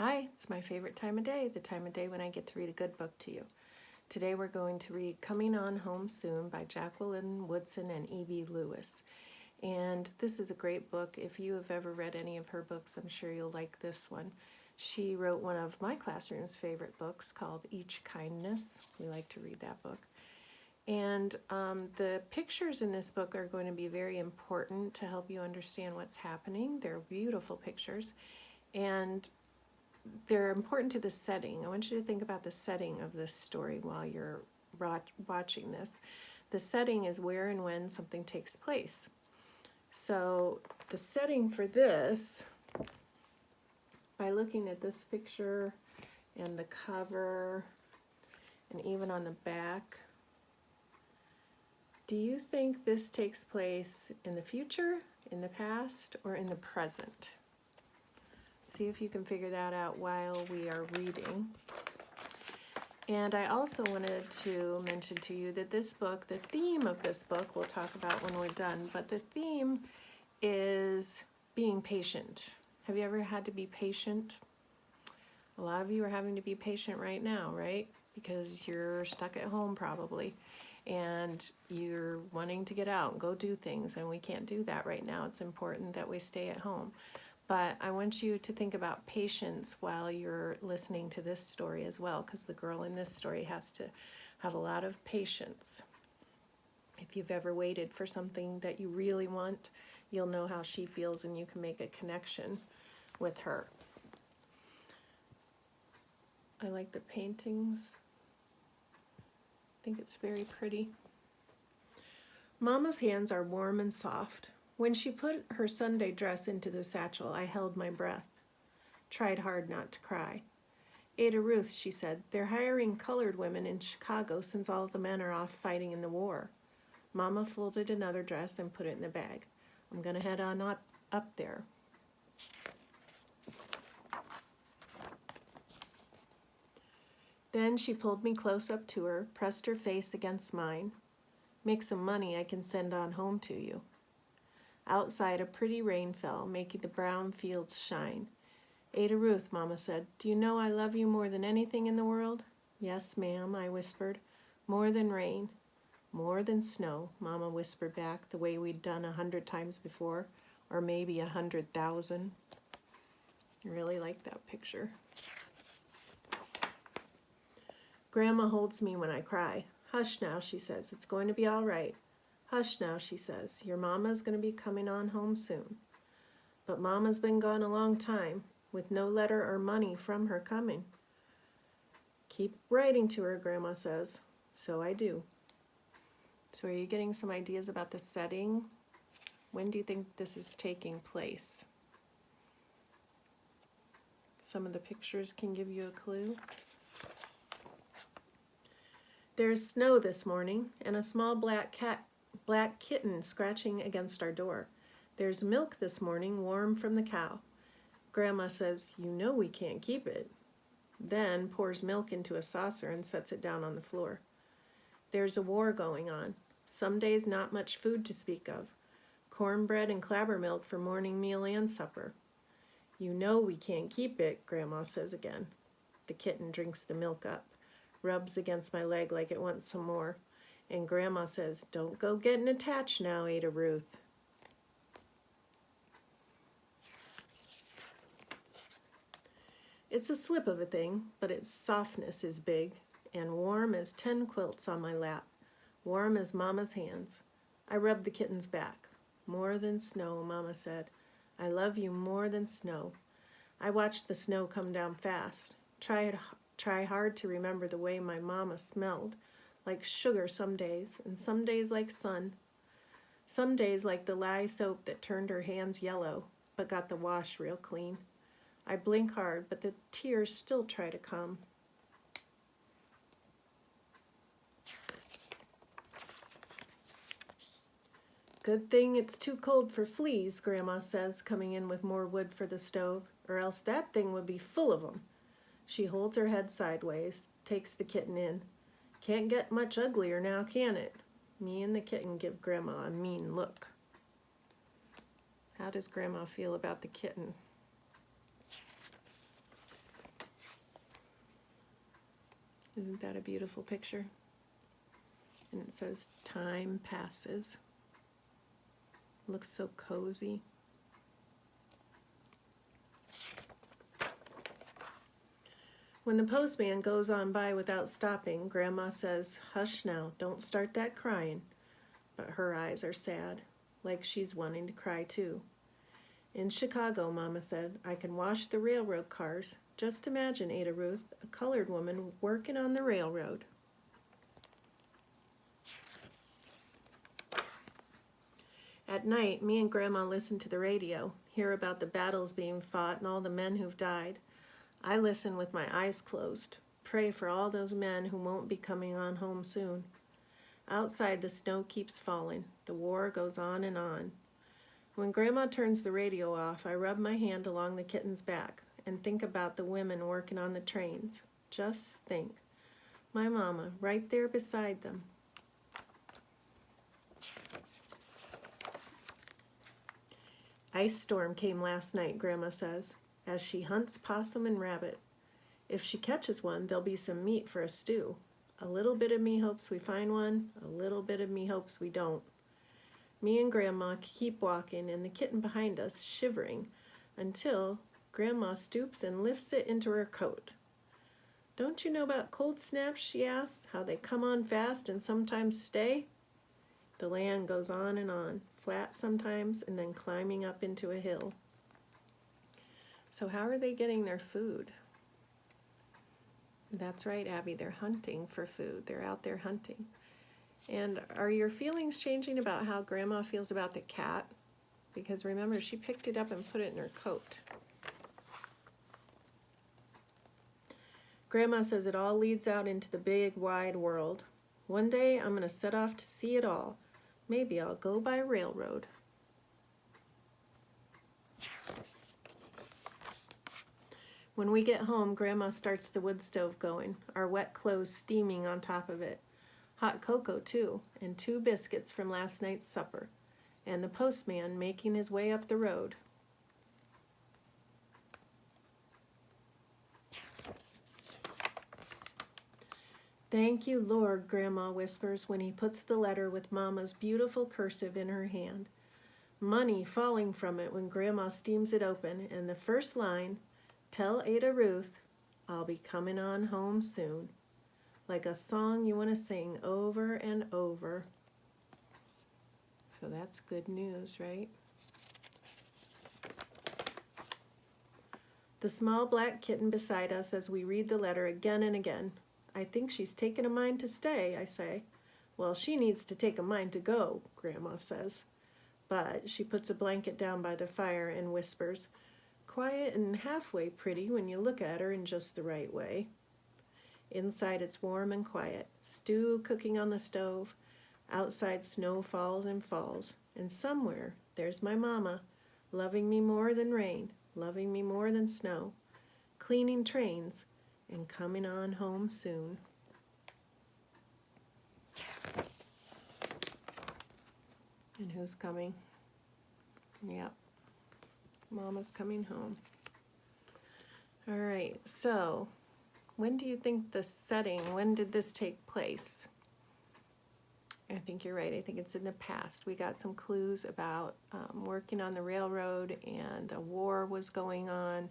Hi, it's my favorite time of day, the time of day when I get to read a good book to you. Today we're going to read Coming On Home Soon by Jacqueline Woodson and E.B. Lewis. And this is a great book. If you have ever read any of her books, I'm sure you'll like this one. She wrote one of my classroom's favorite books called Each Kindness. We like to read that book. And the pictures in this book are going to be very important to help you understand what's happening. They're beautiful pictures. And they're important to the setting. I want you to think about the setting of this story while you're watching this. The setting is where and when something takes place. So the setting for this, by looking at this picture and the cover and even on the back, do you think this takes place in the future, in the past, or in the present? See if you can figure that out while we are reading. And I also wanted to mention to you that this book, the theme of this book, we'll talk about when we're done, but the theme is being patient. Have you ever had to be patient? A lot of you are having to be patient right now, right? Because you're stuck at home probably, and you're wanting to get out and go do things, and we can't do that right now. It's important that we stay at home. But I want you to think about patience while you're listening to this story as well, because the girl in this story has to have a lot of patience. If you've ever waited for something that you really want, you'll know how she feels and you can make a connection with her. I like the paintings. I think it's very pretty. Mama's hands are warm and soft. When she put her Sunday dress into the satchel, I held my breath, tried hard not to cry. Ada Ruth, she said, they're hiring colored women in Chicago since all the men are off fighting in the war. Mama folded another dress and put it in the bag. I'm going to head on up there. Then she pulled me close up to her, pressed her face against mine. Make some money I can send on home to you. Outside, a pretty rain fell, making the brown fields shine. Ada Ruth, Mama said, do you know I love you more than anything in the world? Yes, ma'am, I whispered. More than rain, more than snow, Mama whispered back, the way we'd done 100 times before, or maybe 100,000. I really like that picture. Grandma holds me when I cry. Hush now, she says, it's going to be all right. Hush now, she says, your Mama's going to be coming on home soon. But Mama's been gone a long time, with no letter or money from her coming. Keep writing to her, Grandma says. So I do. So are you getting some ideas about the setting? When do you think this is taking place? Some of the pictures can give you a clue. There's snow this morning, and a small black kitten scratching against our door. There's milk this morning, warm from the cow. Grandma says, you know we can't keep it. Then pours milk into a saucer and sets it down on the floor. There's a war going on. Some days not much food to speak of. Cornbread and clabber milk for morning meal and supper. You know we can't keep it, Grandma says again. The kitten drinks the milk up, rubs against my leg like it wants some more. And Grandma says, don't go getting attached now, Ada Ruth. It's a slip of a thing, but its softness is big and warm as 10 quilts on my lap, warm as Mama's hands. I rubbed the kitten's back. More than snow, Mama said. I love you more than snow. I watched the snow come down fast. Try hard to remember the way my Mama smelled. Like sugar some days, and some days like sun. Some days like the lye soap that turned her hands yellow, but got the wash real clean. I blink hard, but the tears still try to come. Good thing it's too cold for fleas, Grandma says, coming in with more wood for the stove, or else that thing would be full of 'em. She holds her head sideways, takes the kitten in. Can't get much uglier now, can it? Me and the kitten give Grandma a mean look. How does Grandma feel about the kitten? Isn't that a beautiful picture? And it says, time passes. Looks so cozy. When the postman goes on by without stopping, Grandma says, "Hush now, don't start that crying." But her eyes are sad, like she's wanting to cry too. In Chicago, Mama said, I can wash the railroad cars. Just imagine, Ada Ruth, a colored woman working on the railroad. At night, me and Grandma listen to the radio, hear about the battles being fought and all the men who've died. I listen with my eyes closed, pray for all those men who won't be coming on home soon. Outside, the snow keeps falling. The war goes on and on. When Grandma turns the radio off, I rub my hand along the kitten's back and think about the women working on the trains. Just think. My mama, right there beside them. Ice storm came last night, Grandma says, as she hunts possum and rabbit. If she catches one, there'll be some meat for a stew. A little bit of me hopes we find one, a little bit of me hopes we don't. Me and Grandma keep walking, and the kitten behind us shivering, until Grandma stoops and lifts it into her coat. Don't you know about cold snaps, she asks, how they come on fast and sometimes stay? The land goes on, flat sometimes, and then climbing up into a hill. So how are they getting their food? That's right, Abby, they're hunting for food. They're out there hunting. And are your feelings changing about how Grandma feels about the cat? Because remember, she picked it up and put it in her coat. Grandma says it all leads out into the big, wide world. One day, I'm going to set off to see it all. Maybe I'll go by railroad. When we get home, Grandma starts the wood stove going, our wet clothes steaming on top of it. Hot cocoa, too, and 2 biscuits from last night's supper, and the postman making his way up the road. Thank you, Lord, Grandma whispers when he puts the letter with Mama's beautiful cursive in her hand. Money falling from it when Grandma steams it open, and the first line, "Tell Ada Ruth, I'll be coming on home soon." Like a song you want to sing over and over. So that's good news, right? The small black kitten beside us as we read the letter again and again. I think she's taken a mind to stay, I say. Well, she needs to take a mind to go, Grandma says. But she puts a blanket down by the fire and whispers, quiet and halfway pretty when you look at her in just the right way. Inside it's warm and quiet, stew cooking on the stove. Outside snow falls and falls, and somewhere there's my mama, loving me more than rain, loving me more than snow, cleaning trains, and coming on home soon. And who's coming? Yep, Mama's coming home. All right, so when do you think the setting, when did this take place? I think you're right. I think it's in the past. We got some clues about working on the railroad, and a war was going on,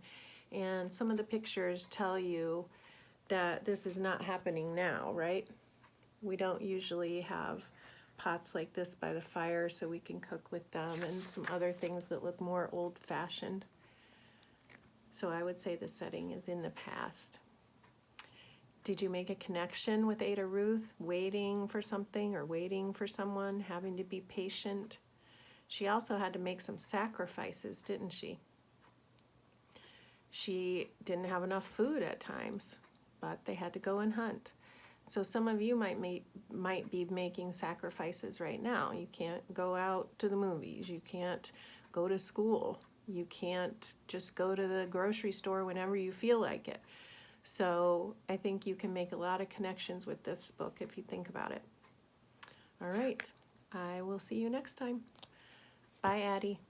and some of the pictures tell you that this is not happening now, right? We don't usually have pots like this by the fire so we can cook with them, and some other things that look more old-fashioned. So I would say the setting is in the past. Did you make a connection with Ada Ruth, waiting for something or waiting for someone, having to be patient? She also had to make some sacrifices, didn't she? She didn't have enough food at times, but they had to go and hunt. So some of you might be making sacrifices right now. You can't go out to the movies. You can't go to school. You can't just go to the grocery store whenever you feel like it. So I think you can make a lot of connections with this book if you think about it. All right, I will see you next time. Bye, Addie.